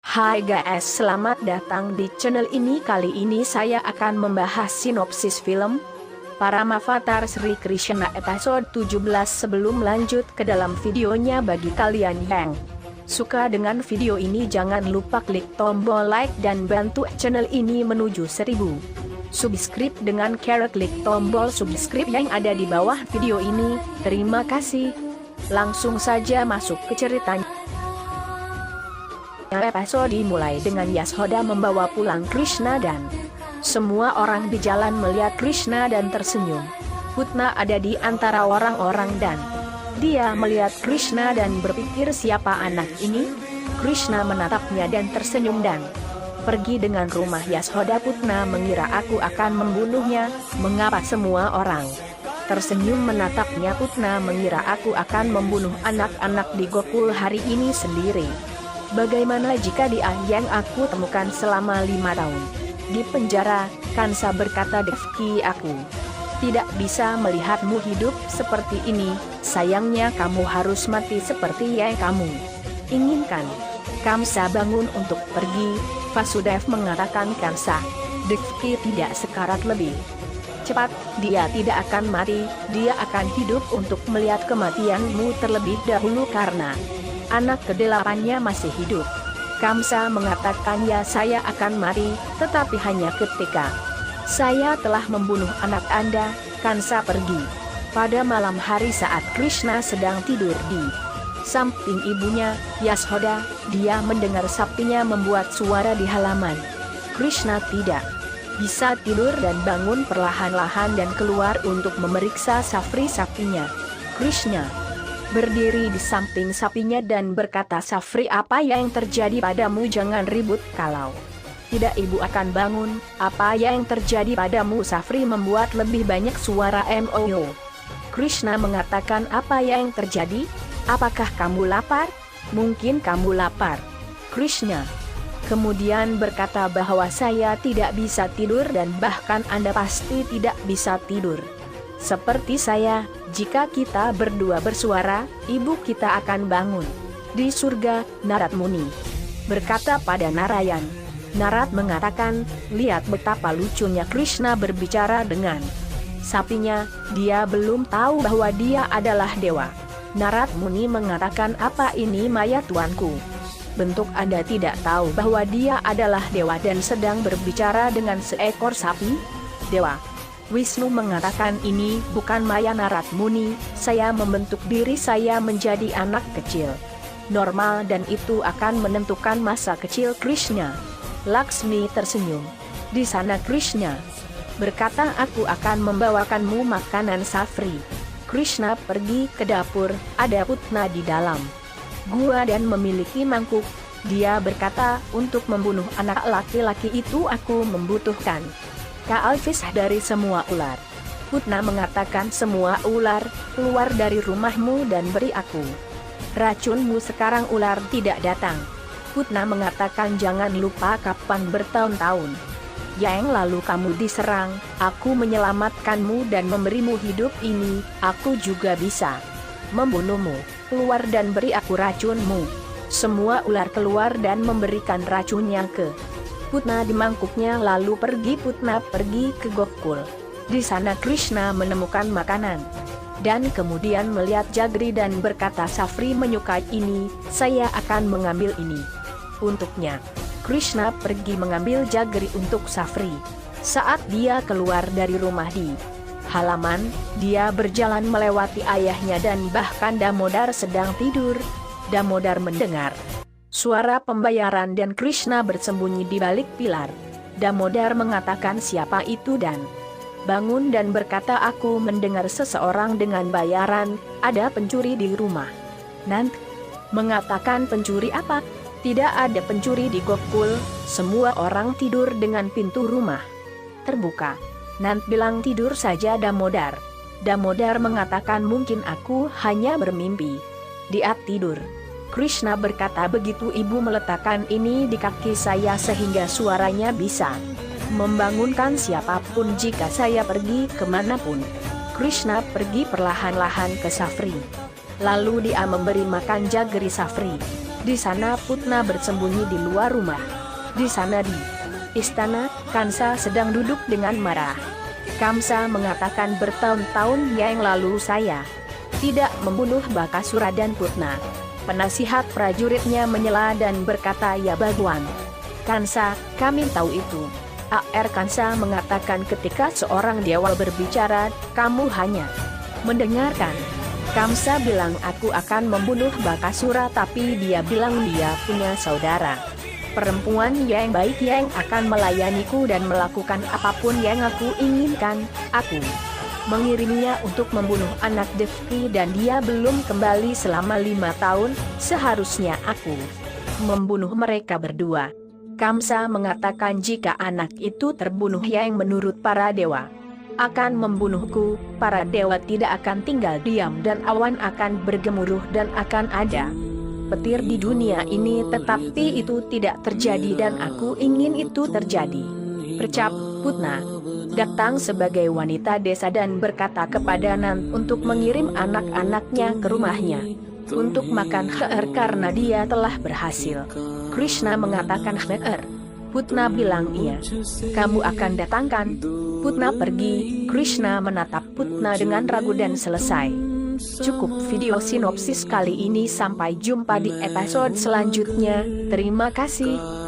Hai guys, selamat datang di channel ini. Kali ini saya akan membahas sinopsis film Paramavatar Sri Krishna episode 17. Sebelum lanjut ke dalam videonya, bagi kalian yang suka dengan video ini jangan lupa klik tombol like dan bantu channel ini menuju 1000 subscribe dengan cara klik tombol subscribe yang ada di bawah video ini. Terima kasih. Langsung saja masuk ke ceritanya. Episode dimulai dengan Yashoda membawa pulang Krishna dan semua orang di jalan melihat Krishna dan tersenyum. Putna ada di antara orang-orang dan dia melihat Krishna dan berpikir, siapa anak ini? Krishna menatapnya dan tersenyum dan pergi dengan rumah Yashoda. Putna mengira aku akan membunuhnya. Mengapa semua orang tersenyum menatapnya? Putna mengira aku akan membunuh anak-anak di Gokul hari ini sendiri. Bagaimana jika dia yang aku temukan selama 5 tahun di penjara? Kansa berkata, Devki, aku tidak bisa melihatmu hidup seperti ini. Sayangnya kamu harus mati seperti yang kamu inginkan. Kamsa bangun untuk pergi. Vasudev mengatakan, Kansa, Devki tidak sekarat lebih cepat. Dia tidak akan mati, dia akan hidup untuk melihat kematianmu terlebih dahulu karena anak ke-8-nya masih hidup. Kamsa mengatakan, ya, saya akan mati, tetapi hanya ketika saya telah membunuh anak Anda. Kansa pergi pada malam hari saat Krishna sedang tidur di samping ibunya, Yashoda. Dia mendengar sapinya membuat suara di halaman. Krishna tidak bisa tidur dan bangun perlahan-lahan dan keluar untuk memeriksa Safri sapinya. Krishna berdiri di samping sapinya dan berkata, Safri, apa yang terjadi padamu? Jangan ribut, kalau tidak ibu akan bangun. Apa yang terjadi padamu? Safri membuat lebih banyak suara MOO. Krishna mengatakan, apa yang terjadi? Apakah kamu lapar? Mungkin kamu lapar. Krishna kemudian berkata bahwa saya tidak bisa tidur dan bahkan Anda pasti tidak bisa tidur seperti saya. Jika kita berdua bersuara, ibu kita akan bangun. Di surga, Narad Muni berkata pada Narayan. Narad mengatakan, lihat betapa lucunya Krishna berbicara dengan sapinya. Dia belum tahu bahwa dia adalah dewa. Narad Muni mengatakan, apa ini Maya tuanku? Bentuk Anda tidak tahu bahwa dia adalah dewa dan sedang berbicara dengan seekor sapi? Dewa Wisnu mengatakan, ini bukan maya. Narad Muni, saya membentuk diri saya menjadi anak kecil normal dan itu akan menentukan masa kecil Krishna. Laksmi tersenyum. Di sana Krishna berkata, aku akan membawakanmu makanan. Safri. Krishna pergi ke dapur, ada Putna di dalam gua dan memiliki mangkuk. Dia berkata, untuk membunuh anak laki-laki itu aku membutuhkan Kaalvis dari semua ular. Putna mengatakan, semua ular, keluar dari rumahmu dan beri aku racunmu. Sekarang ular tidak datang. Putna mengatakan, jangan lupa kapan bertahun-tahun yang lalu kamu diserang, aku menyelamatkanmu dan memberimu hidup ini. Aku juga bisa membunuhmu. Keluar dan beri aku racunmu. Semua ular keluar dan memberikan racunnya ke Putna di mangkuknya, lalu pergi. Putna pergi ke Gokul. Di sana Krishna menemukan makanan dan kemudian melihat Jagri dan berkata, Safri menyukai ini, saya akan mengambil ini untuknya. Krishna pergi mengambil Jagri untuk Safri. Saat dia keluar dari rumah di halaman, dia berjalan melewati ayahnya dan bahkan Damodar sedang tidur. Damodar mendengar suara pembayaran dan Krishna bersembunyi di balik pilar. Damodar mengatakan, siapa itu? Dan bangun dan berkata, aku mendengar seseorang dengan bayaran, ada pencuri di rumah. Nant mengatakan, pencuri apa? Tidak ada pencuri di Gokul, semua orang tidur dengan pintu rumah terbuka. Nant bilang, tidur saja Damodar. Damodar mengatakan, mungkin aku hanya bermimpi. Dia tidur. Krishna berkata, begitu ibu meletakkan ini di kaki saya sehingga suaranya bisa membangunkan siapapun jika saya pergi kemanapun. Krishna pergi perlahan-lahan ke Safri. Lalu dia memberi makan Jagri Safri. Di sana Putna bersembunyi di luar rumah. Di sana di istana, Kansa sedang duduk dengan marah. Kamsa mengatakan bertahun-tahun yang lalu saya tidak membunuh Bakasura dan Putna. Penasihat prajuritnya menyela dan berkata, ya Bagwan Kansa, kami tahu itu. A.R. Kansa mengatakan ketika seorang dewa berbicara, kamu hanya mendengarkan. Kamsa bilang aku akan membunuh Bakasura, tapi dia bilang dia punya saudara perempuan yang baik yang akan melayaniku dan melakukan apapun yang aku inginkan. Aku mengiriminya untuk membunuh anak Devki dan dia belum kembali selama 5 tahun, seharusnya aku membunuh mereka berdua. Kamsa mengatakan jika anak itu terbunuh yang menurut para dewa akan membunuhku, para dewa tidak akan tinggal diam dan awan akan bergemuruh dan akan ada petir di dunia ini, tetapi itu tidak terjadi dan aku ingin itu terjadi. Percap Putna datang sebagai wanita desa dan berkata kepada Nan untuk mengirim anak-anaknya ke rumahnya untuk makan karena dia telah berhasil. Krishna mengatakan Putna bilang iya. Kamu akan datangkan? Putna pergi. Krishna menatap Putna dengan ragu dan selesai. Cukup video sinopsis kali ini, sampai jumpa di episode selanjutnya. Terima kasih.